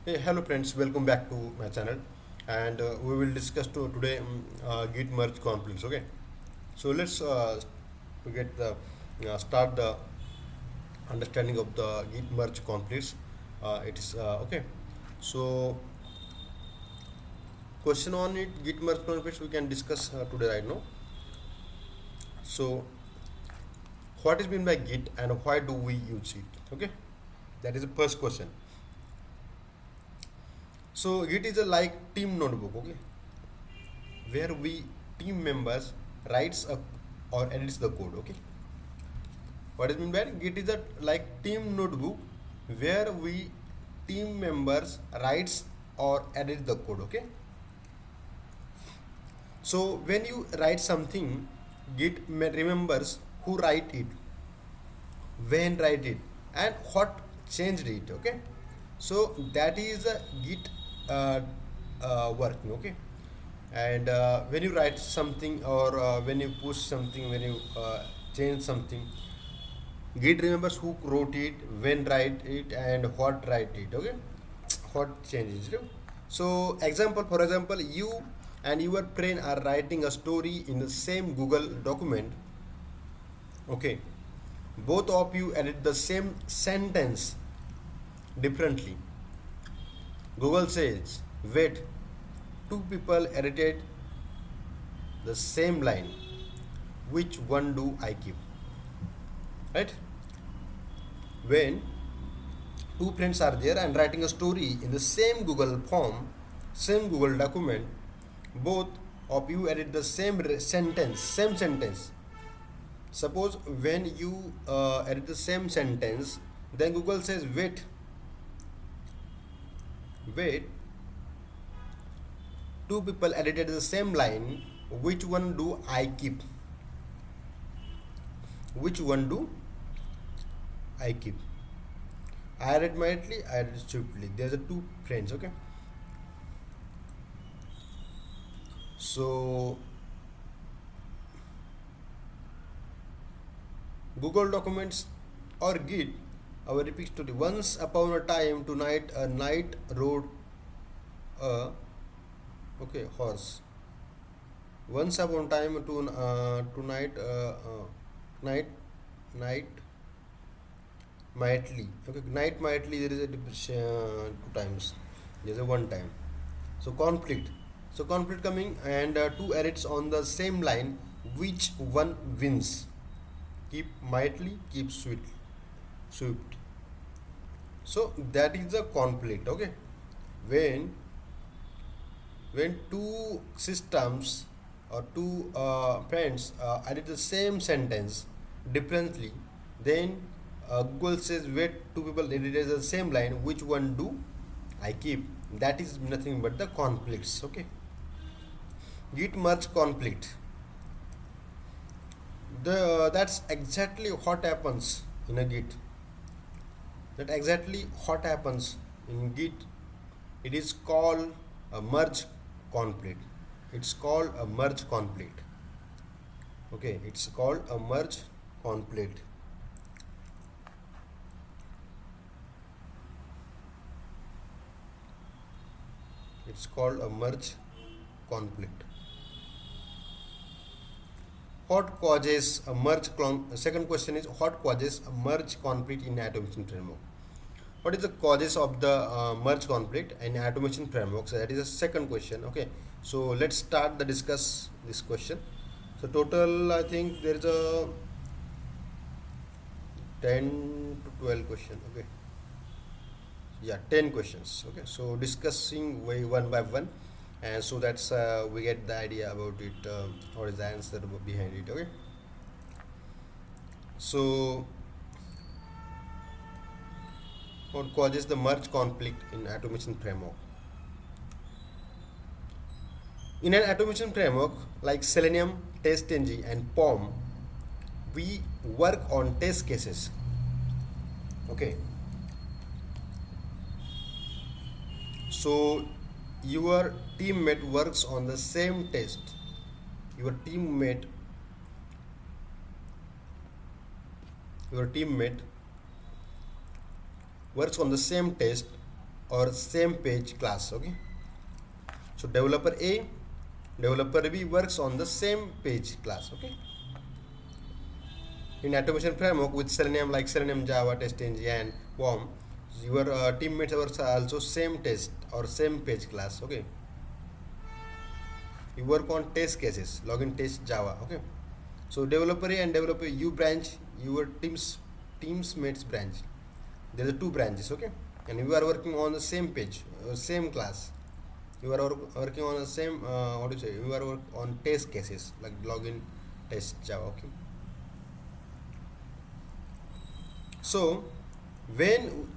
Hey, hello friends, welcome back to my channel, and we will discuss today Git Merge Conflicts. Okay, so let's to get the start the understanding of the Git Merge Conflicts. It is okay. So question on it, Git Merge Conflicts we can discuss today right now. So what is meant by Git and why do we use it? Okay, that is the first question. So Git is a like team notebook. Okay, where we team members writes a or edits the code. Okay, what is mean by Git is a like team notebook where we team members writes or edit the code. Okay, so when you write something, Git remembers who write it, when write it, and what changed it. Okay, so that is a Git working. Okay, and when you write something or when you push something, when you change something, Git remembers who wrote it, when write it, and what write it. Okay, what changes it. So example, for example, you and your friend are writing a story in the same Google document. Okay, both of you edit the same sentence differently. Google says, wait, two people edited the same line. Which one do I keep? Right? When two friends are there and writing a story in the same Google form, same Google document, both of you edit the same sentence. Suppose when you edit the same sentence, then Google says, wait, two people edited the same line. Which one do I keep? Which one do I keep? I edit immediately, I edit stupidly. There's a two friends. Okay, so Google Documents or Git, our epic story. Once upon a time, tonight, a knight rode a horse. Once upon a time, tonight, night, night, mightly. Okay, night mightly. There is a two times. There is a one time. So conflict. So conflict coming and two edits on the same line. Which one wins? Keep mightly, keep swift. So that is the conflict. Okay, when two systems or two friends edit the same sentence differently, then Google says wait, two people edited the same line, which one do I keep? That is nothing but the conflicts. Okay, Git merge conflict. That's exactly what happens in a Git. That exactly what happens in Git. It is called a merge conflict. It's called a merge conflict. Okay, it's called a merge conflict. It's called a merge conflict. What causes a merge second question is what causes a merge conflict in automation framework? What is the causes of the merge conflict in automation framework? So that is the second question. Okay, so let's start the discuss this question. So total I think there is a 10 to 12 question. Okay, yeah, 10 questions. Okay, so discussing way one by one, and so that's we get the idea about it, what is the answer behind it. Okay, so what causes the merge conflict in automation framework? In an automation framework like Selenium, TestNG, and POM, we work on test cases. Okay, so your teammate works on the same test. Your teammate works on the same test or same page class. Okay, so developer A, developer B works on the same page class. Okay, in automation framework with Selenium, like Selenium, Java, TestNG, and WOM, your teammates are also same test or same page class. Okay, you work on test cases, login test Java. Okay, so developer A and developer U branch, your teams mates branch. There are two branches. Okay, and you are working on the same page, same class. You are working on the same what do you say? You are work on test cases like login test Java. Okay, so when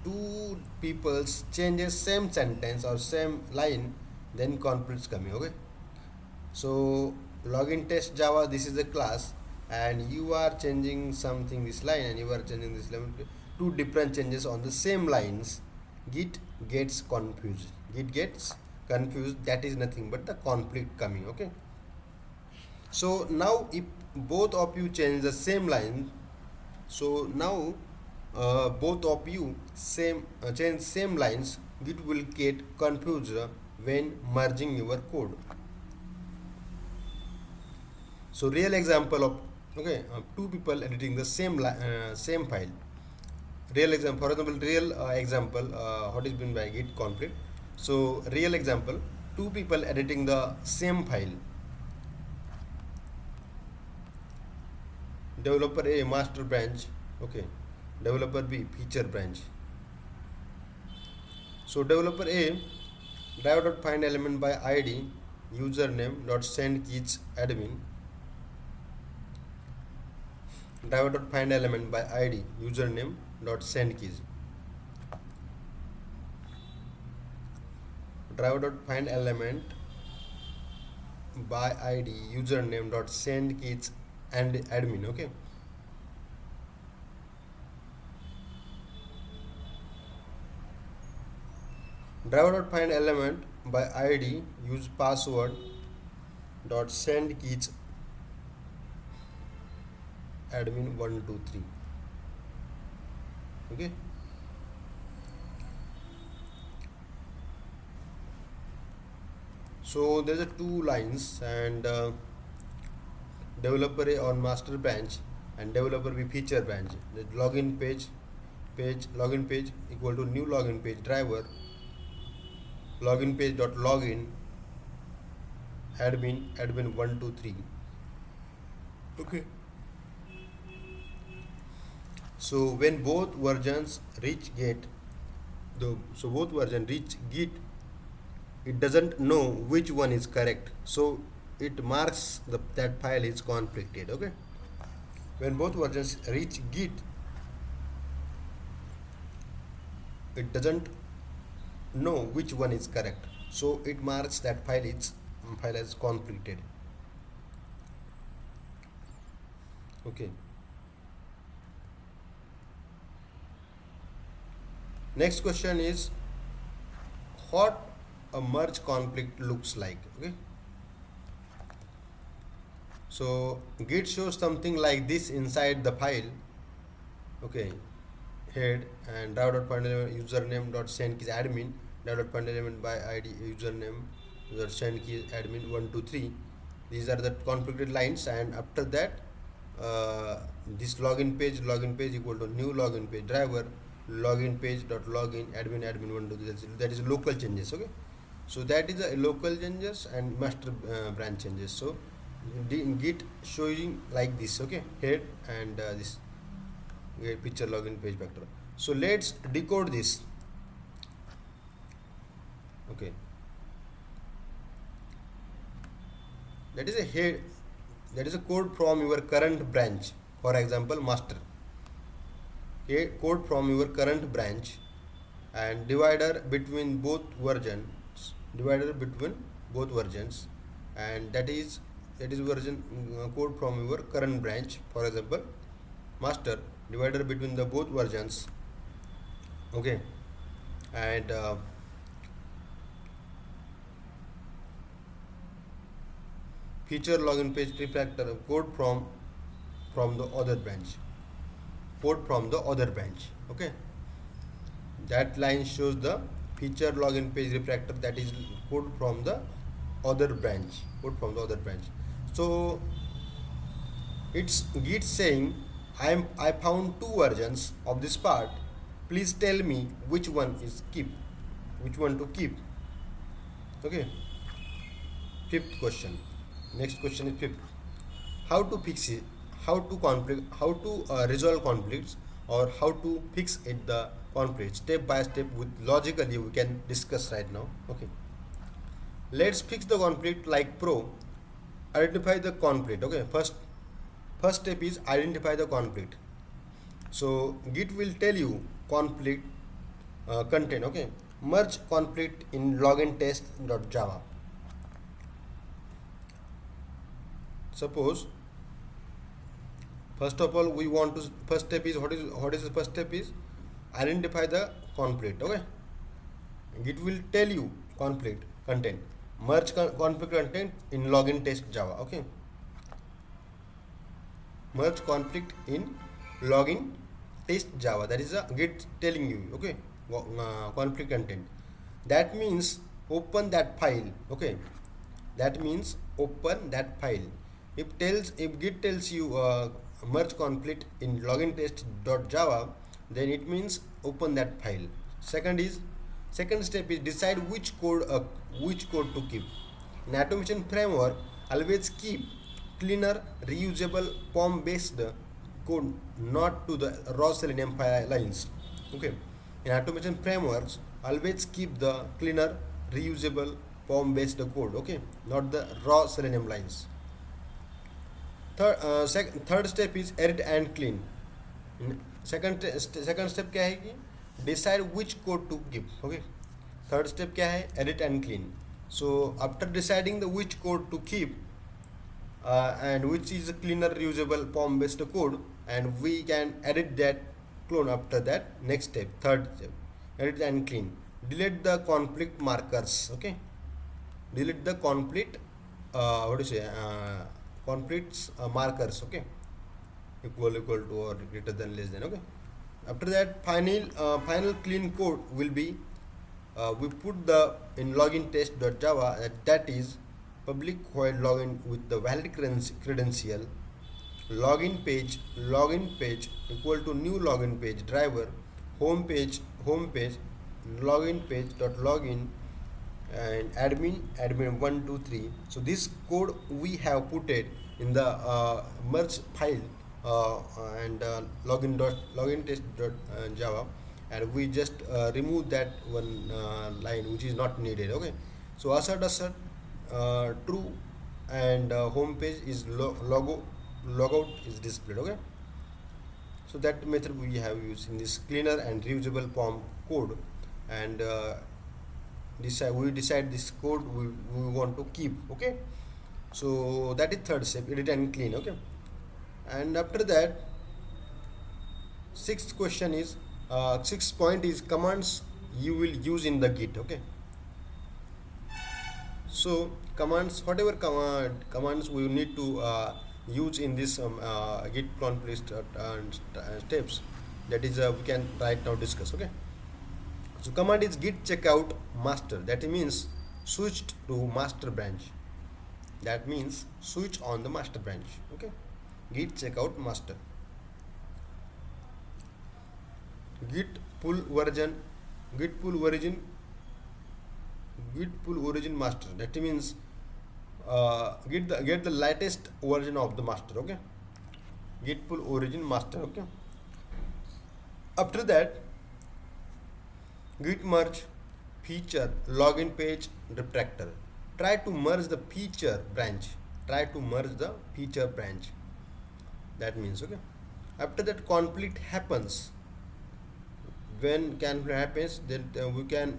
two people changes same sentence or same line, then conflicts coming. Okay, so login test Java, this is a class, and you are changing something this line and you are changing this line, two different changes on the same lines. Git gets confused. Git gets confused. That is nothing but the conflict coming. Okay, so now if both of you change the same line, so now both of you change same lines, Git will get confused when merging your code. So real example of, okay, two people editing the same file. Real example, for example, real example, what is meant by Git conflict. So real example, two people editing the same file. Developer A master branch, okay, developer B feature branch. So developer A driver.find element by id username dot send keys admin, driver.find element by id username dot send keys, driver.find element by id username dot send keys and admin. Okay, driver.find element by id use password dot send keys admin 123. Okay, so there's a two lines, and developer A on master branch and developer B feature branch. The login page login page equal to new login page driver login page dot login admin 123. Okay, so when both versions reach Git, both versions reach Git, it doesn't know which one is correct, so it marks that file is conflicted. Okay, when both versions reach Git, it doesn't know which one is correct, so it marks that file as conflicted. Okay, next question is what a merge conflict looks like. Okay, so Git shows something like this inside the file. Okay, head and driver.find element username dot send keys admin, driver.find element by id username dot send keys admin 123. These are the conflicted lines, and after that this login page equal to new login page driver login page dot login admin 123. That is local changes. Okay, so that is a local changes and master branch changes. So Git showing like this. Okay, head and this picture login page vector. So let's decode this. Okay, that is a head, that is a code from your current branch, for example master. Okay, code from your current branch, and divider between both versions, and that is version code from your current branch, for example master, divider between the both versions. Okay, and feature login page refactor code from the other branch, Okay, That line shows the feature login page refactor, that is code from the other branch. So it's Git saying, I found two versions of this part. Please tell me which one to keep. Okay. Fifth question. Next question is fifth. How to fix it? How to resolve conflicts, or how to fix it the conflict step by step with logically we can discuss right now. Okay. Let's fix the conflict like pro. Identify the conflict. Okay. First step is identify the conflict. So Git will tell you conflict content. Okay. Merge conflict in login test.java. Suppose, first of all, we want to, first step is, what is the first step is identify the conflict. Okay. It will tell you conflict content. Merge conflict content in login test Java. Okay. Merge conflict in login test Java. That is a Git telling you. Okay. Conflict content. That means open that file. Okay. That means open that file. If Git tells you merge conflict in login test.java, then it means open that file. Second step is decide which code to keep. In automation framework, always keep cleaner, reusable, POM based code, not to the raw Selenium lines. Okay. In automation frameworks, always keep the cleaner, reusable, POM based code. Okay, not the raw Selenium lines. Third step is edit and clean. Second step क्या है कि decide which code to keep. Okay. Third step क्या है, edit and clean. So after deciding the which code to keep and which is a cleaner, reusable, POM based code, and we can edit that clone after that. Next step, third step, edit and clean. Delete the conflict markers. Okay. Delete the conflict. What do you say? Conflicts markers. Okay. Equal to or greater than, less than. Okay. After that, final clean code will be we put the in login test.java, that is public void login with the valid credential, login page equal to new login page driver, home page login page dot login, and admin 1 2 3. So this code we have put it in the merge file and login test dot java, and we just remove that one line which is not needed. Okay. So assert true, and home page is logout is displayed. Okay. So that method we have used in this cleaner and reusable POM code, and we decide this code we want to keep. Okay. So that is third step, edit and clean. Okay. And after that, sixth point is commands you will use in the Git. Okay. So whatever commands we need to use in this Git conflict steps, that is we can right now discuss. Okay. So command is git checkout master. That means switched to master branch. That means switch on the master branch. Okay. Git checkout master. Git pull origin master. That means get the latest version of the master. Okay. Git pull origin master. Okay. After that, Git merge feature login page refactor. Try to merge the feature branch. That means, okay. After that, conflict happens. When conflict happens, then we can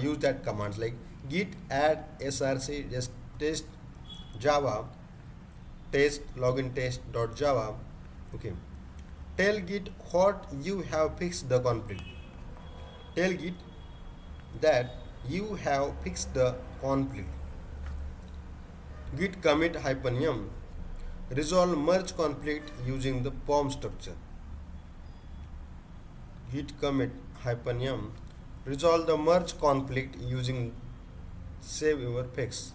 use that commands like git add src just test java test login test.java. Okay. Tell Git what you have fixed the conflict. Tell Git that you have fixed the conflict. Git commit -m resolve merge conflict using the POM structure. git commit -m resolve the merge conflict using save your fix.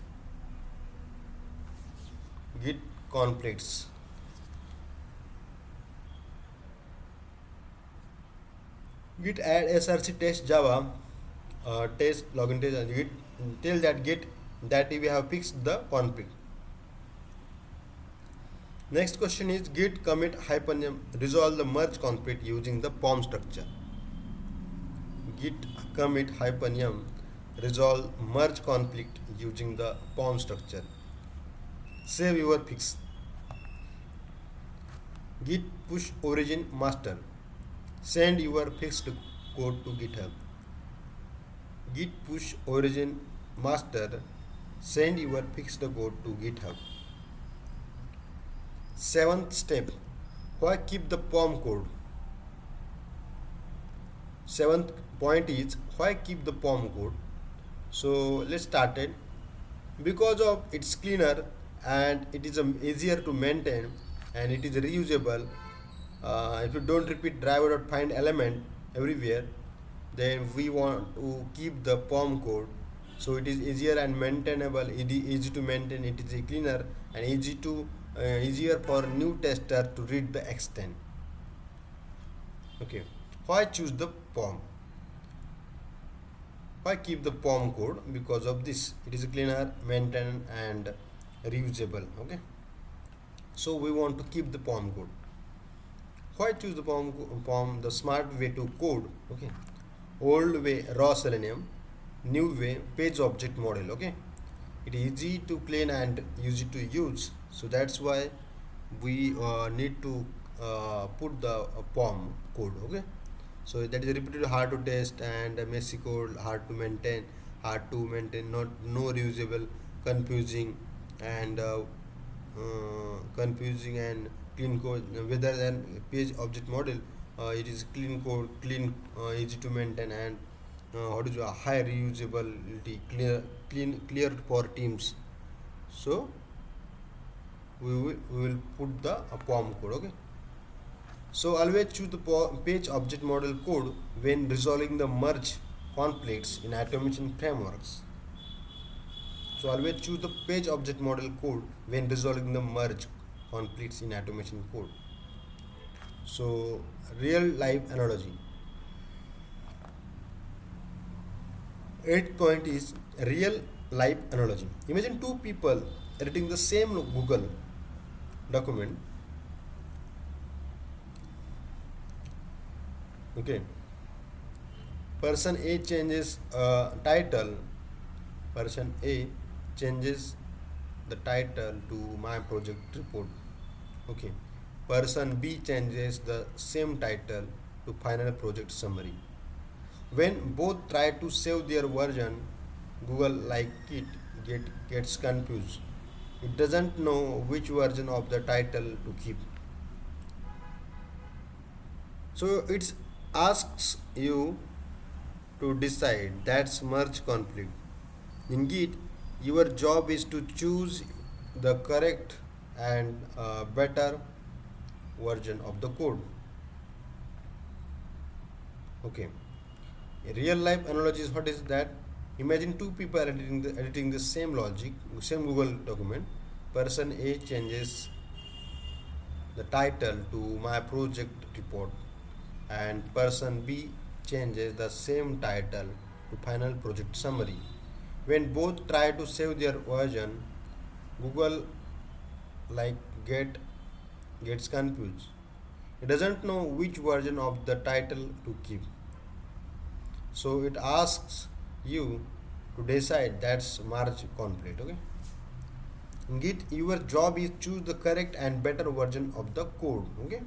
Git conflicts. Git add src test java test login test and git tell that git that we have fixed the conflict. Next question is git commit -m resolve the merge conflict using the POM structure. Git commit -m resolve merge conflict using the POM structure. Save your fix. Git push origin master. Send your fixed code to GitHub. Git push origin master. Send your fixed code to GitHub. Seventh step. Why keep the POM code? Seventh point is why keep the POM code? So let's start it. Because of it's cleaner and it is easier to maintain and it is reusable. If you don't repeat driver.find element everywhere, then we want to keep the POM code. So it is easier and maintainable, easy to maintain, it is cleaner and easier for new tester to read the extent. Okay, why choose the POM? Why keep the POM code? Because of this, it is cleaner, maintain and reusable. Okay, so we want to keep the POM code. Why choose the POM? The smart way to code. Okay, old way raw selenium, new way page object model. Okay, it is easy to clean and easy to use, so that's why we need to put the POM code. Okay, so that is repeated, hard to test and messy code, hard to maintain, not no reusable, confusing and clean code. Whether than page object model, it is clean code, easy to maintain and what is high reusability, clear for teams. So we will put the POM code. Okay, so always choose the page object model code when resolving the merge conflicts in automation frameworks. So always choose the page object model code when resolving the merge conflicts in automation code. So real life analogy. 8th point is real life analogy. Imagine two people editing the same Google document. Okay, person A changes title. Person A changes the title to my project report. Okay, person B changes the same title to final project summary. When both try to save their version, Google, like it, gets confused. It doesn't know which version of the title to keep. So it asks you to decide. That's merge conflict. In Git, your job is to choose the correct and better version of the code. Okay. A real life analogy is what is that? Imagine two people editing the same logic, same Google document. Person A changes the title to my project report, and person B changes the same title to final project summary. When both try to save their version, Google, like gets confused. It doesn't know which version of the title to keep. So it asks you to decide. That's merge conflict. Okay, in Git, your job is choose the correct and better version of the code. Okay,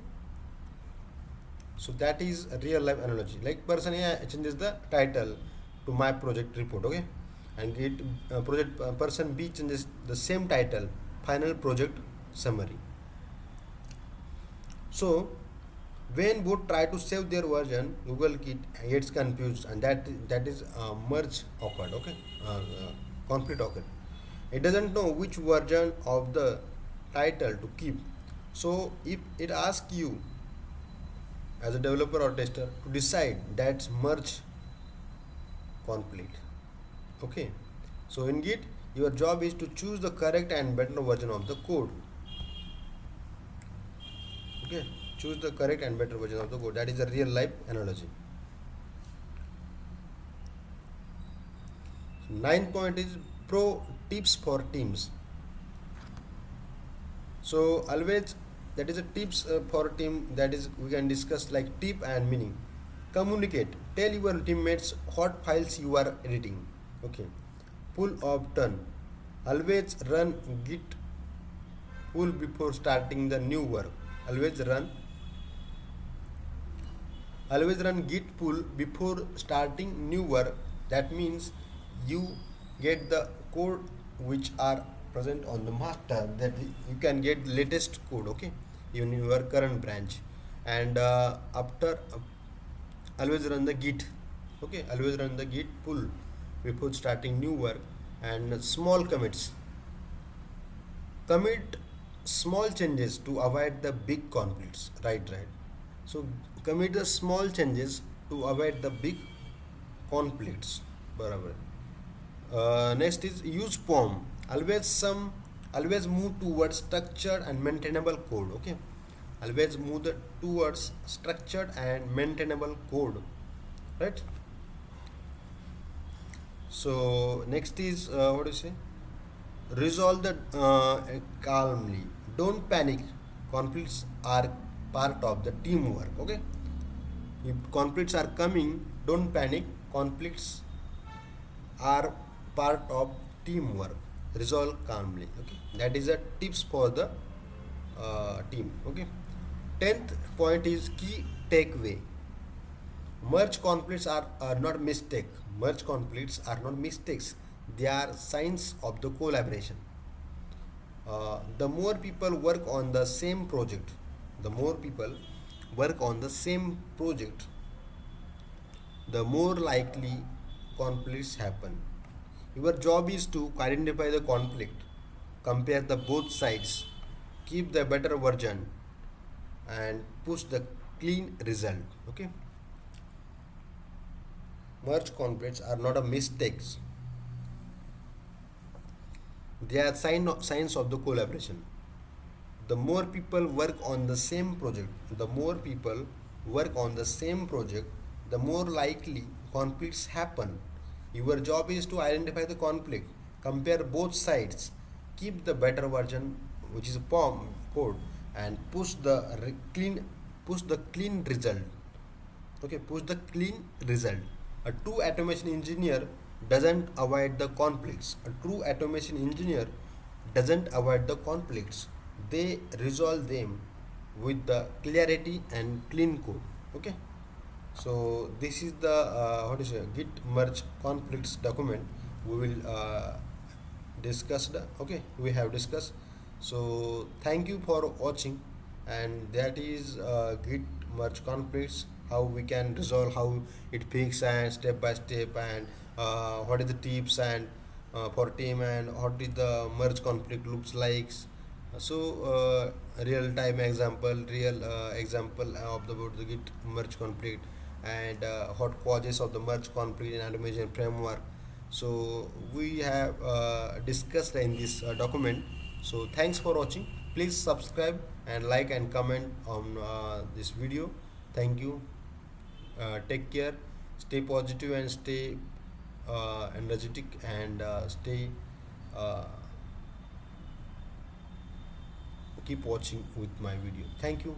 so that is a real life analogy. Like person A changes the title to my project report. Okay, and Git person B changes the same title, final project summary. So when both try to save their version, Google gets confused, and that is merge occurred. Okay, conflict occurred. It doesn't know which version of the title to keep. So if it asks you as a developer or tester to decide that's merge conflict. Okay, so in Git your job is to choose the correct and better version of the code. Okay, choose the correct and better version of the code. That is a real life analogy. Ninth point is pro tips for teams. So always that is a tips for a team, that is we can discuss like tip and meaning. Communicate. Tell your teammates what files you are editing. Okay. Pull of turn. Always run Git pull before starting the new work. Always run always run git pull before starting new work. That means you get the code which are present on the master, that you can get latest code, okay, in your current branch. And after always run the git, okay, always run the git pull before starting new work. And small commits. Commit small changes to avoid the big conflicts, right. So commit the small changes to avoid the big conflicts, barabar. Next is use POM. Always move towards structured and maintainable code, okay, always move towards structured and maintainable code, right. So next is what do you say, resolve the calmly. Don't panic. Conflicts are part of the teamwork, okay. If conflicts are coming, don't panic. Conflicts are part of teamwork. Resolve calmly, okay. That is a tips for the team, okay. 10th point is key takeaway. Merge conflicts are not mistake. Merge conflicts are not mistakes. They are signs of the collaboration. The more people work on the same project, the more people work on the same project, the more likely conflicts happen. Your job is to identify the conflict, compare the both sides, keep the better version, and push the clean result, okay. Merge conflicts are not a mistakes. They are signs of the collaboration. The more people work on the same project, the more likely conflicts happen. Your job is to identify the conflict, compare both sides, keep the better version, which is a POM code, and push the clean result. Okay, push the clean result. A true automation engineer doesn't avoid the conflicts. A true automation engineer doesn't avoid the conflicts. They resolve them with the clarity and clean code. Okay. So this is the what is it, Git merge conflicts document. We will discuss the, okay, we have discussed. So thank you for watching, and that is Git merge conflicts, how we can resolve, how it fix, and step by step, and what is the tips and for team, and what is the merge conflict looks like. So real time example, real example of the Git merge conflict, and what causes of the merge conflict in automation framework. So we have discussed in this document. So thanks for watching. Please subscribe and like and comment on this video. Thank you. Take care. Stay positive and stay energetic, and stay keep watching with my video. Thank you.